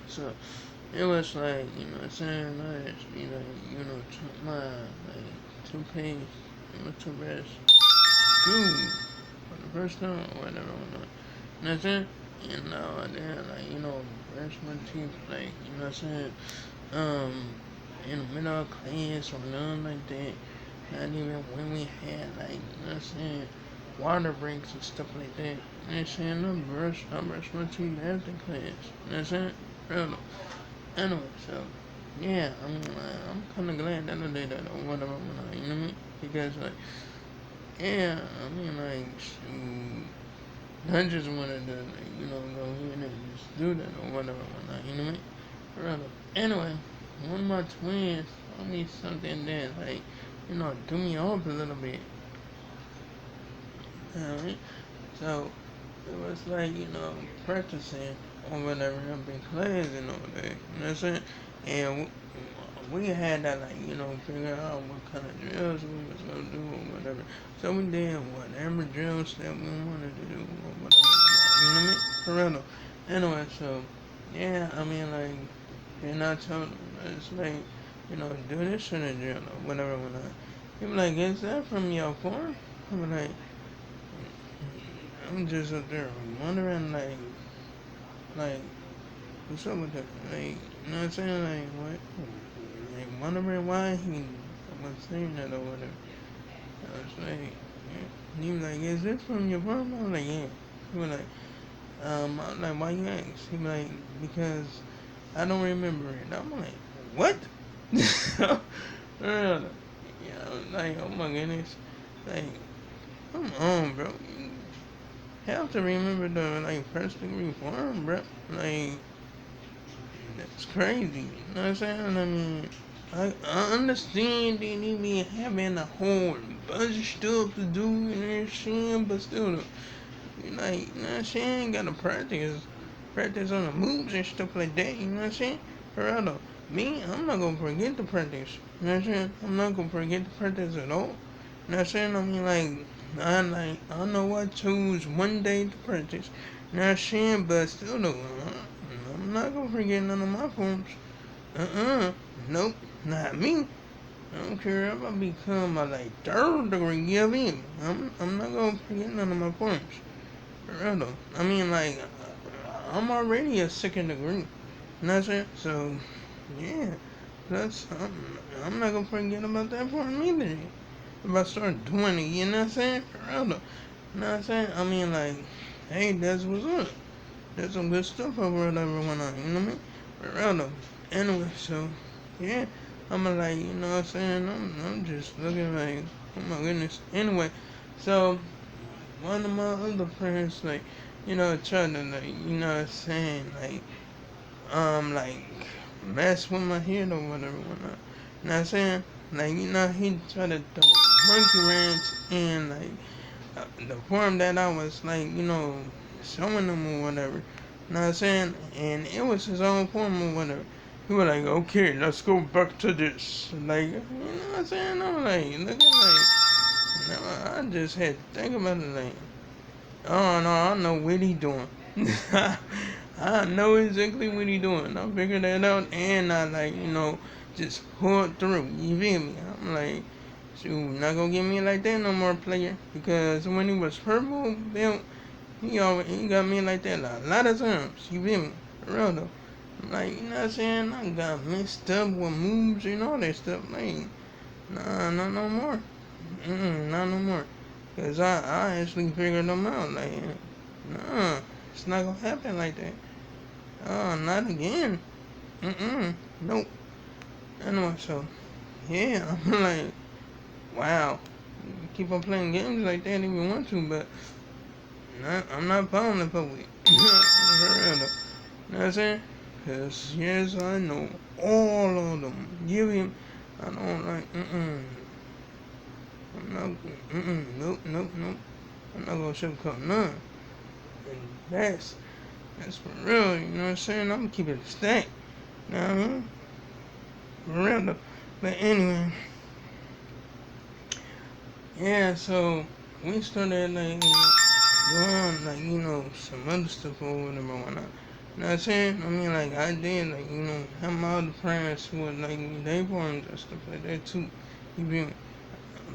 So it was like, you know what I'm saying, I actually like, you know, took my like toothpaste, toothbrush, goo for the first time or whatever. You know what I'm saying? You know, and then like, you know, brush my teeth like, you know what I'm saying? Um, in the middle of class or nothing like that. Not even when we had like, you know what I'm saying, water breaks and stuff like that. You know what I'm saying? I brush my teeth after class. You know what I'm saying? Really. Anyway, so yeah, I'm kind of glad that I did that or whatever, you know what I mean? Because like, yeah, I mean like, shoot, I just wanted to, like, you know, go here and just do that or whatever, you know what I mean? Rather. Anyway, one of my twins told me something that like, you know, threw me off a little bit. You know what I mean? So it was like, you know, practicing or whatever up in class and all that. You know what I'm saying? And we had that, like, you know, figure out what kind of drills we was gonna do or whatever. So we did whatever drills that we wanted to do or whatever. You know what I mean? For real though. Anyway, so yeah, I mean like, and I told him it's like, you know, do this in a drill or whatever. When I, he was like, is that from your farm? I'm like, I'm just up there wondering like what's up with that? Like, you know what I'm saying? Like, what? Like, wondering why he was saying that or whatever. I was like, yeah. He was like, is this from your mom? I was like, yeah. He was like, I was like, why you ask? He was like, because I don't remember it. I'm like, what? Yeah, I was like, oh my goodness. Like, come on, bro. You have to remember the, like, first degree form, bro. Like, that's crazy. You know what I'm saying? I mean, I understand they need me having a whole bunch of stuff to do and everything, but still, you like, you know what I'm saying? Gotta practice on the moves and stuff like that. You know what I'm saying? For real though, me, I'm not gonna forget the practice. You know what I'm saying? I'm not gonna forget the practice at all. You know what I'm saying? I mean, I know I chose one day to practice. You know what I'm saying? But still though, I'm not gonna forget none of my forms. Nope, not me. I don't care if I become a like third degree, give in. I'm not gonna forget none of my forms. For real though. I mean, like, I'm already a second degree. You know what I'm saying? So, yeah. That's, I'm not gonna forget about that form either. If I start doing it, you know what I'm saying? For real though. You know what I'm saying? I mean, like, hey, that's what's up. There's some good stuff over there went on, you know what I mean? For real though. Anyway, so, yeah. I'm like, you know what I'm saying? I'm just looking like, oh my goodness. Anyway, so, one of my other friends, like, you know, tried to, like, you know what I'm saying? Like, mess with my head or whatever, whatnot. You know what I'm saying? Like, you know, he tried to throw a monkey wrench in, like, the form that I was like, you know, showing him or whatever. You know what I'm saying? And it was his own form or whatever. He was like, okay, let's go back to this. Like, you know what I'm saying? I'm like, looking like, no, I just had to think about it like, oh no, I know what he doing. I know exactly what he doing. I figured that out and I like, you know, just pulled through. You feel me? I'm like, shoot, not gonna get me like that no more, player. Because when he was purple belt, he got me like that a lot of times. You feel me? For real though. I'm like, you know what I'm saying? I got messed up with moves and all that stuff. Like, nah, not no more. Not no more. Cause I actually figured them out. Like, nah, it's not gonna happen like that. Oh, not again. Nope. Anyway, so yeah, I'm like, wow. Keep on playing games like that if you want to, but I'm not falling in public. For real though. You know what I'm saying? Cause yes, I know all of them. Give him. I don't like. I'm not. Nope. Nope. Nope. I'm not gonna sugarcoat none. And that's for real. You know what I'm saying? I'm gonna keep it a stack. You know what I mean? For real though. But anyway, yeah. So we started like doing like, you know, some other stuff or whatever, whatnot. You know what I'm saying? I mean, like, I did, like, have my other friends with, like, they formed and stuff like that, too. You feel me?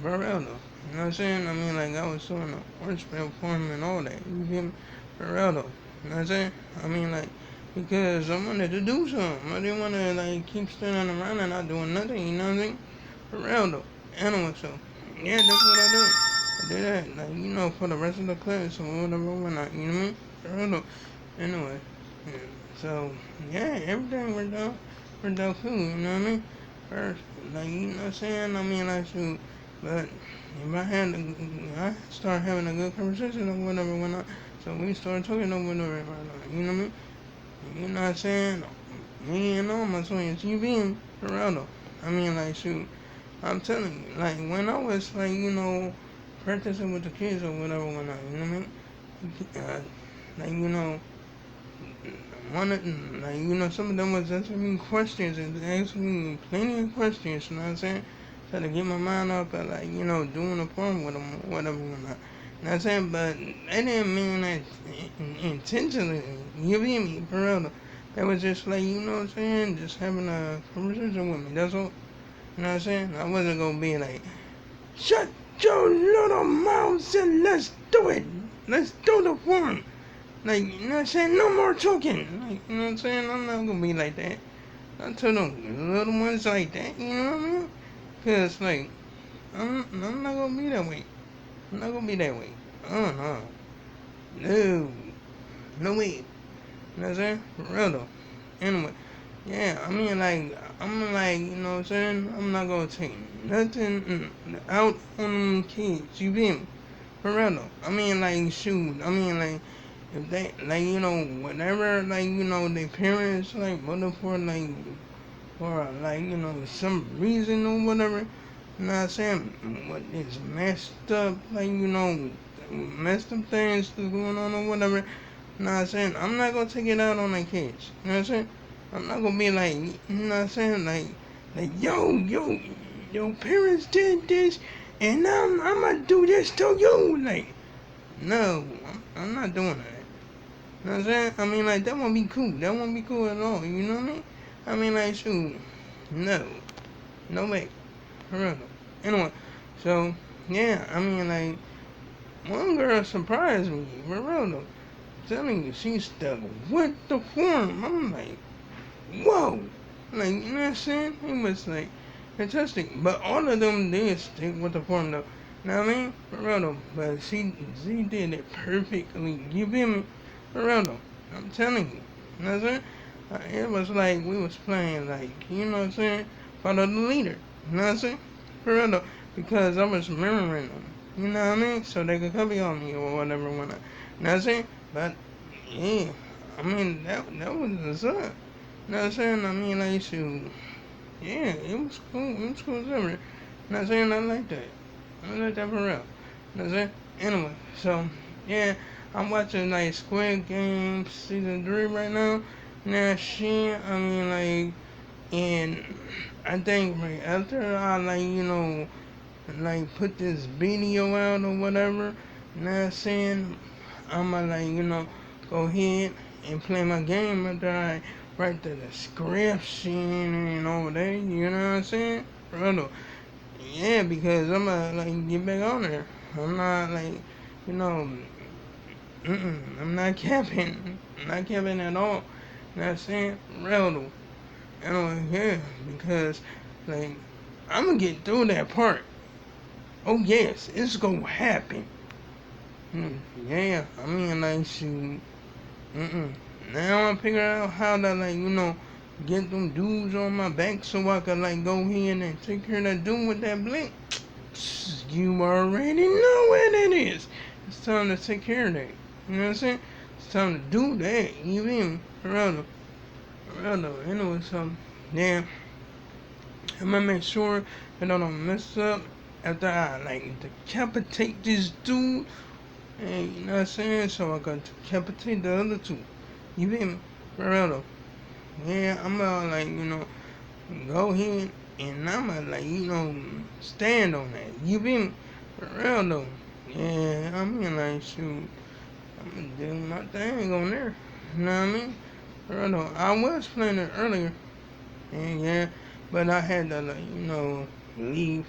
For real, though. You know what I'm saying? I mean, like, I was doing the worship form and all that. You feel me? For real, though. You know what I'm saying? I mean, like, because I wanted to do something. I didn't want to, like, keep standing around and not doing nothing, you know what I'm saying? For real, though. Anyway, so, yeah, that's what I did. I did that, like, for the rest of the class or whatever, whatnot, you know what I mean? For real, though. Anyway, yeah. So yeah, everything worked out cool. You know what I mean? First, like what I'm saying. I mean, like shoot, but if I had, I start having a good conversation or whatever when I, so we started talking or whatever. You know what I mean? You know what I'm saying? Me and all my twins, you being for real though. I mean, like shoot, I'm telling you, like when I was like practicing with the kids or whatever when I, you know what I mean? Like one of like some of them was asking me questions and asking me plenty of questions. You know what I'm saying? Try to get my mind up at like doing a poem with them, whatever. You know what I'm saying? But I didn't mean that intentionally. You feel me? For real. That was just like what I'm saying, just having a conversation with me. That's all. You know what I'm saying? I wasn't gonna be like, shut your little mouth and let's do it. Let's do the form. Like, you know what I'm saying? No more talking. Like, you know what I'm saying? I'm not gonna be like that. I tell them little ones like that, you know what I mean? Cause like, I'm not gonna be that way. I'm not gonna be that way. Oh no. No. No way. You know what I'm saying? For real though. Anyway. Yeah, I mean like, I'm like, you know what I'm saying? I'm not gonna take nothing out on them kids. You feel me? For real though. I mean like, shoot. I mean like, if they like whatever like their parents like voted for like like some reason or whatever. You know what I'm saying? What is messed up like messed up things that's going on or whatever. You know what I'm saying? I'm not gonna take it out on my kids. You know what I'm saying? I'm not gonna be like what I'm saying like your parents did this and I'm gonna do this to you like no, I'm not doing that. You know what I'm saying? I mean, like, that won't be cool. That won't be cool at all. You know what I mean? I mean, like, shoot. No. No way. For real. Anyway, so, yeah, I mean, like, one girl surprised me. For real, though. I'm telling you, she stuck with the form. I'm like, whoa. Like, you know what I'm saying? It was, like, fantastic. But all of them did stick with the form, though. You know what I mean? For real, though. But she did it perfectly. You feel me? For real though, I'm telling you. You know what I'm saying? It was like we was playing like, you know what I'm saying? Follow the leader. You know what I'm saying? For real though. Because I was remembering them. You know what I mean? So they could copy on me or whatever when I, you know what I'm saying? But yeah, I mean that was what's up. You know what I'm saying? I mean like shoot. Yeah, it was cool. It was cool as ever. You know what I'm saying? I like that. I like that for real. You know what I'm saying? Anyway, so yeah. I'm watching like Squid Game season 3 right now. Now shit, I mean like, and I think right after I like like put this video out or whatever, now saying I'ma like go ahead and play my game after I write the description and all that. You know what I'm saying, brother? Yeah, because I'ma like get back on there. I'm not like you know. I'm not capping. I'm not capping at all. You know what I'm saying? Real though. Anyway, yeah, because, like, I'm gonna get through that part. Oh, yes, it's gonna happen. Yeah, I mean, like, shoot. Now I'm figuring out how to, like, get them dudes on my back so I can, like, go ahead and take care of that dude with that blink. You already know what it is. It's time to take care of that. You know what I'm saying? It's time to do that. You feel me? Real though. Anyway, so, yeah. I'm gonna make sure that I don't mess up after I, like, decapitate this dude. And, you know what I'm saying? So I can decapitate the other two. You feel me? Real though. Yeah, I'm gonna, like, go ahead and I'ma like, stand on that. You feel me? For real though. Yeah, I mean like shoot. I'm gonna do my thing on there. You know what I mean? I was playing it earlier, and yeah, but I had to, like, leave,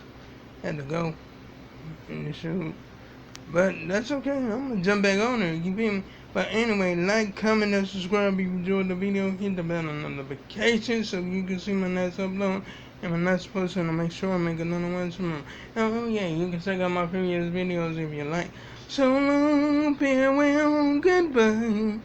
had to go in the shoot. But that's okay. I'm gonna jump back on there. You feel me? But anyway, like, comment, and subscribe if you enjoyed the video. Hit the bell on notifications so you can see my next upload and my next post. And to make sure I make another one tomorrow. Oh yeah, you can check out my previous videos if you like. So long, farewell, goodbye.